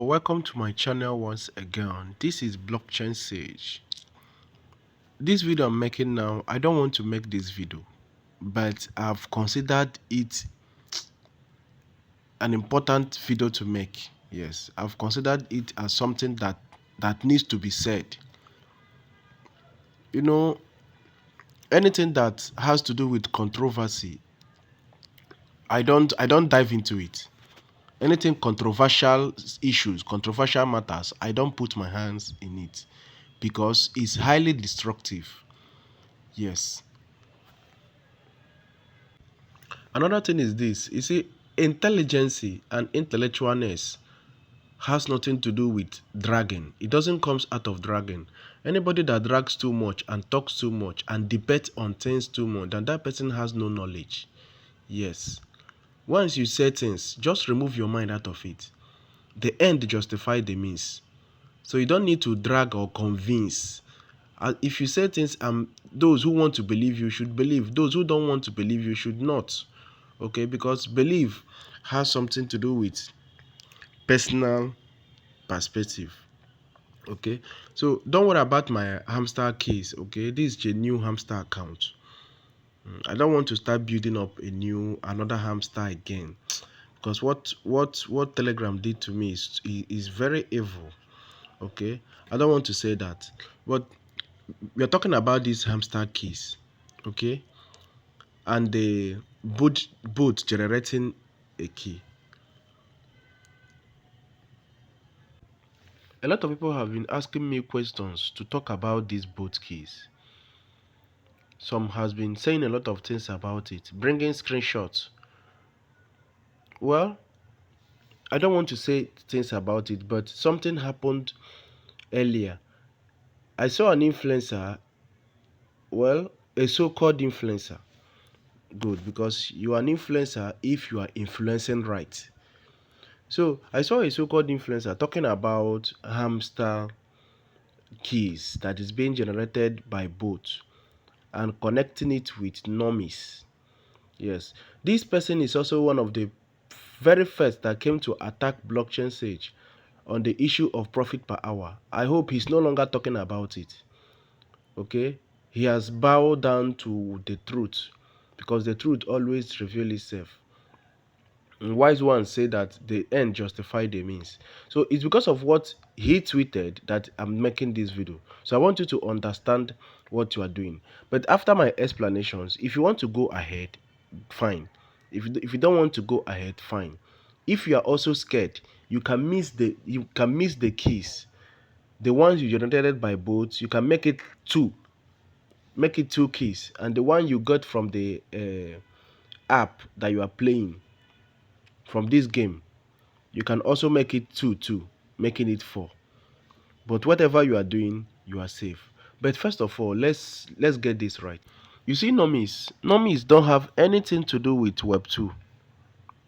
Welcome to my channel once again. This is Blockchain Sage. This video I'm making now, I don't want to make this video, but I've considered it an important video to make. Yes, I've considered it as something that needs to be said. You know, anything that has to do with controversy, I don't dive into it. Anything controversial issues, controversial matters, I don't put my hands in it because it's highly destructive. Yes. Another thing is this, you see, intelligency and intellectualness has nothing to do with dragging. It doesn't come out of dragging. Anybody that drags too much and talks too much and debates on things too much, then that person has no knowledge. Yes. Once you say things, just remove your mind out of it. The end justifies the means. So you don't need to drag or convince. If you say things, those who want to believe you should believe. Those who don't want to believe you should not. Okay, because belief has something to do with personal perspective. Okay, so don't worry about my hamster case. Okay, this is a new hamster account. I don't want to start building up another hamster again, because what Telegram did to me is very evil. Okay, I don't want to say that, but we are talking about this hamster case. Okay, and the boot generating a key. A lot of people have been asking me questions to talk about this boat keys. Some has been saying a lot of things about it, bringing screenshots. Well, I don't want to say things about it, but something happened earlier. I saw an influencer, well, a so-called influencer. Good, because you are an influencer if you are influencing right. So I saw a so-called influencer talking about hamster keys that is being generated by bots and connecting it with nomies. Yes, this person is also one of the very first that came to attack blockchain sage on the issue of profit per hour. I hope he's no longer talking about it. Okay, he has bowed down to the truth because the truth always reveals itself. And wise ones say that the end justify the means. So it's because of what he tweeted that I'm making this video. So I want you to understand what you are doing. But after my explanations, if you want to go ahead, fine. If you don't want to go ahead, fine. If you are also scared, you can miss the keys. The ones you generated by bots, you can make it two. Make it two keys. And the one you got from the app that you are playing from this game, you can also make it two, making it four. But whatever you are doing, you are safe. But first of all, let's get this right. You see, normies don't have anything to do with web 2.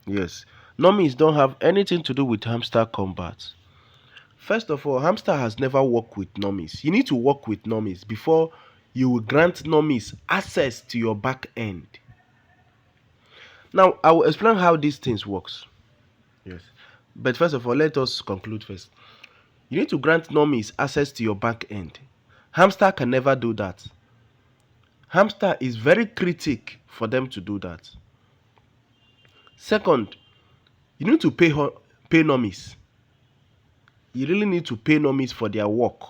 Yes, normies don't have anything to do with hamster combat. First of all, hamster has never worked with normies. You need to work with normies before you will grant normies access to your back end. Now I will explain how these things works. Yes, but first of all, let us conclude first. You need to grant normies access to your back end. Hamster can never do that. Hamster is very critic for them to do that. Second, you need to pay normies. You really need to pay normies for their work.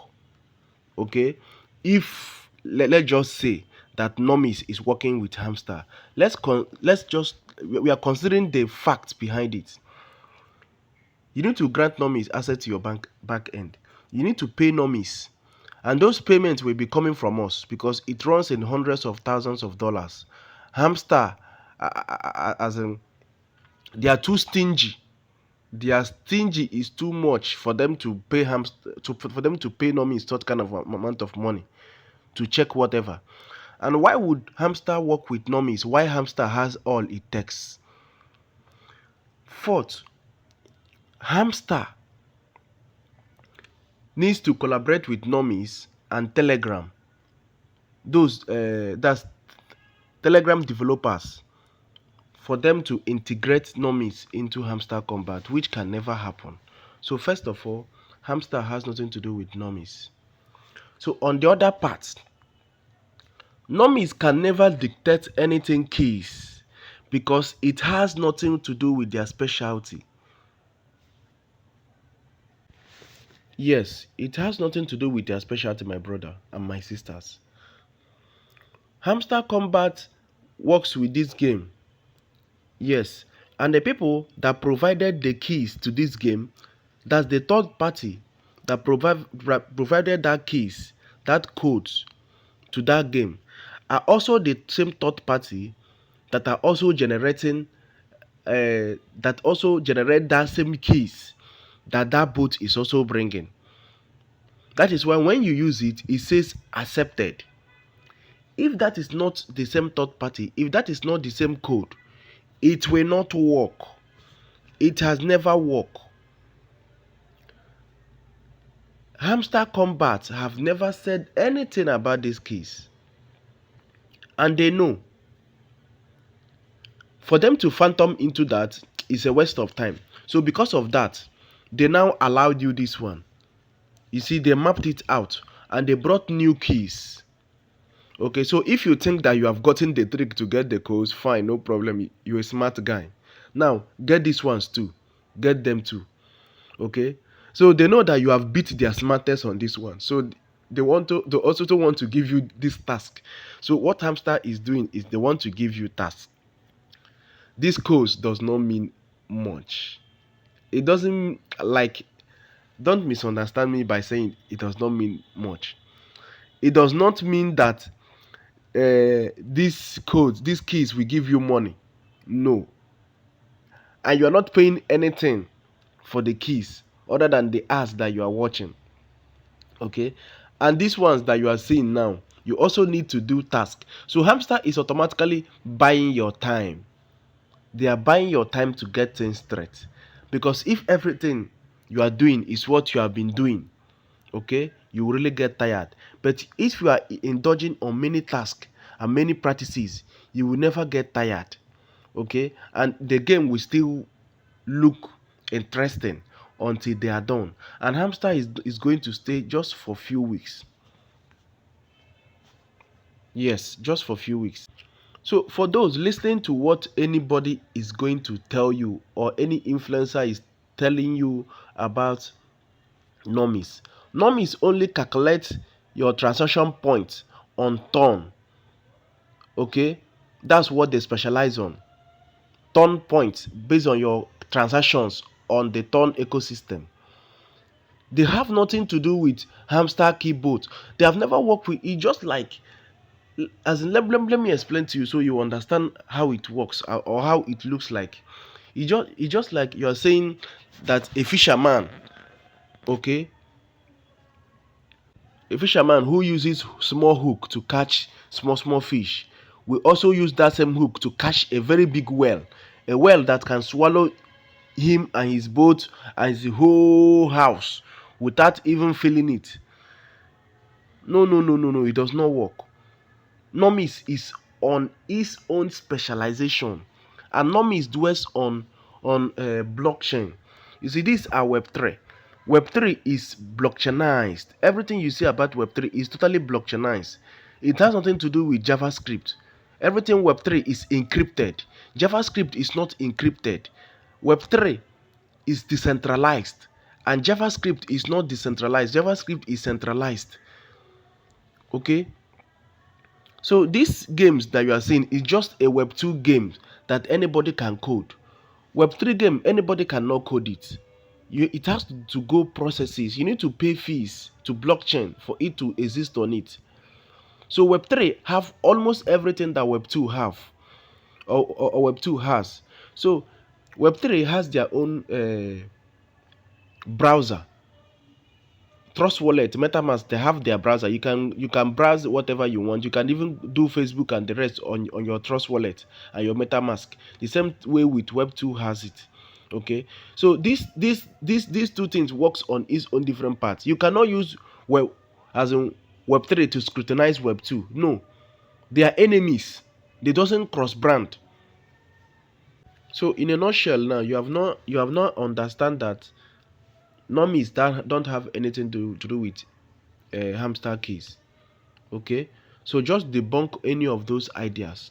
Okay? If let's just say that normies is working with hamster, let's just we are considering the facts behind it. You need to grant normies access to your back end. You need to pay normies. And those payments will be coming from us because it runs in hundreds of thousands of dollars. Hamster, as in, they are too stingy. Their stingy is too much for them to pay hamster for them to pay normies such kind of amount of money to check whatever. And why would hamster work with normies? Why hamster has all it takes? Fourth, hamster needs to collaborate with normies and telegram. That's telegram developers, for them to integrate normies into hamster combat, which can never happen. So first of all, hamster has nothing to do with nomies. So on the other part, nomies can never dictate anything keys because it has nothing to do with their specialty. Yes, it has nothing to do with their specialty, my brother and my sisters. Hamster combat works with this game. Yes, and the people that provided the keys to this game, that's the third party that provided that keys, that codes to that game, are also the same third party that are also generating that also generate that same keys that that bot is also bringing. That is why when you use it, it says accepted. If that is not the same third party, if that is not the same code, it will not work. It has never worked. Hamster Combat have never said anything about this case. And they know. For them to phantom into that is a waste of time. So because of that, they now allowed you this one. You see, they mapped it out and they brought new keys. Okay, so if you think that you have gotten the trick to get the codes, fine, no problem. You're a smart guy. Now, get these ones too. Get them too. Okay, so they know that you have beat their smartest on this one. So they also want to give you this task. So what hamster is doing is they want to give you tasks. This codes does not mean much. It doesn't like, don't misunderstand me by saying it does not mean much. It does not mean that these codes, these keys will give you money. No. And you are not paying anything for the keys other than the ads that you are watching. Okay. And these ones that you are seeing now, you also need to do task. So hamster is automatically buying your time. They are buying your time to get things straight. Because if everything you are doing is what you have been doing, okay, you will really get tired. But if you are indulging on many tasks and many practices, you will never get tired. Okay, and the game will still look interesting until they are done. And hamster is going to stay just for few weeks. Yes, just for few weeks. So for those listening to what anybody is going to tell you or any influencer is telling you about nomies, nomies only calculate your transaction point on turn. Okay, that's what they specialize on. Turn points based on your transactions on the turn ecosystem. They have nothing to do with hamster keyboard. They have never worked with it. Just like, as in, let me explain to you so you understand how it works or how it looks like. It just like you are saying that a fisherman, okay, a fisherman who uses small hook to catch small fish will also use that same hook to catch a very big whale, a whale that can swallow him and his boat and his whole house without even feeling it. No, it does not work. Nomis is on its own specialization, and Nomis dwells on blockchain. You see, these are Web3. Web3 is blockchainized. Everything you see about Web3 is totally blockchainized. It has nothing to do with JavaScript. Everything Web3 is encrypted. JavaScript is not encrypted. Web3 is decentralized, and JavaScript is not decentralized. JavaScript is centralized. Okay, so these games that you are seeing is just a Web2 game that anybody can code. Web3 game, anybody cannot code it. It has to go processes. You need to pay fees to blockchain for it to exist on it. So Web3 have almost everything that Web2 have or Web2 has. So Web3 has their own browser. Trust Wallet, MetaMask, they have their browser. You can browse whatever you want. You can even do Facebook and the rest on your Trust Wallet and your MetaMask. The same way with Web2 has it. Okay, so these two things works on its own different parts. You cannot use Web as in Web3 to scrutinize Web2. No, they are enemies. They doesn't cross brand. So in a nutshell, now you have not understand that Nomies that don't have anything to do with hamster keys. Okay, so just debunk any of those ideas.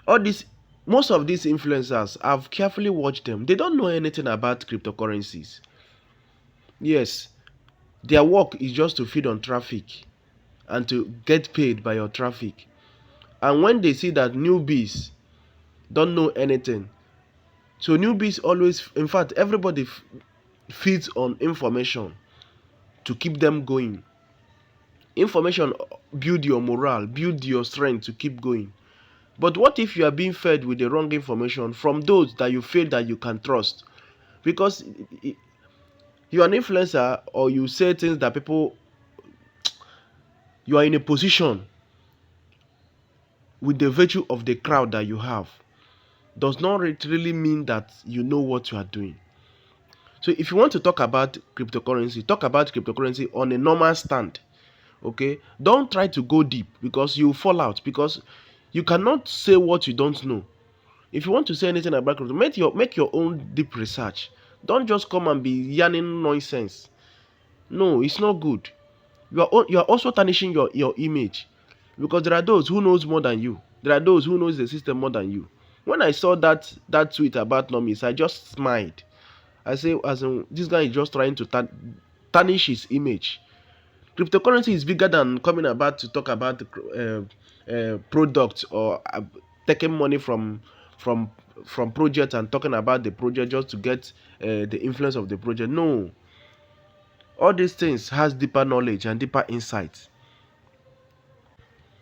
All these, most of these influencers, I've carefully watched them. They don't know anything about cryptocurrencies. Yes, their work is just to feed on traffic and to get paid by your traffic. And when they see that newbies don't know anything, so newbies always, in fact, everybody feeds on information to keep them going. Information build your morale, build your strength to keep going. But what if you are being fed with the wrong information from those that you feel that you can trust? Because you're an influencer, or you say things that people, you are in a position with the virtue of the crowd that you have, does not really mean that you know what you are doing. So if you want to talk about cryptocurrency on a normal stand. Okay, don't try to go deep, because you fall out, because you cannot say what you don't know. If you want to say anything about crypto, make your own deep research. Don't just come and be yarning nonsense. No, it's not good. You are also tarnishing your image, because there are those who knows more than you. There are those who knows the system more than you. When I saw that tweet about nomies, I just smiled. I say, as in, this guy is just trying to tarnish his image. Cryptocurrency is bigger than coming about to talk about products, or taking money from from projects and talking about the project just to get the influence of the project. No, all these things has deeper knowledge and deeper insights.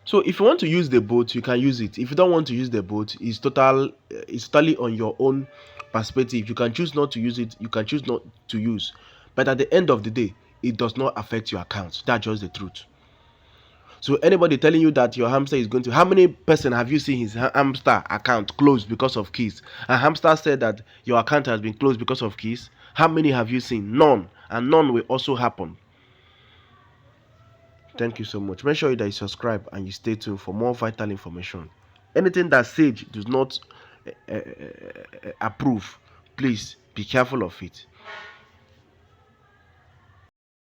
So if you want to use the boat, you can use it. If you don't want to use the boat, it's totally on your own perspective. You can choose not to use it, you can choose not to use. But at the end of the day, it does not affect your account. That's just the truth. So anybody telling you that your hamster is going to, how many person have you seen his hamster account closed because of keys? A hamster said that your account has been closed because of keys. How many have you seen? None. And none will also happen. Thank you so much. Make sure that you subscribe and you stay tuned for more vital information. Anything that Sage does not approve, please be careful of it.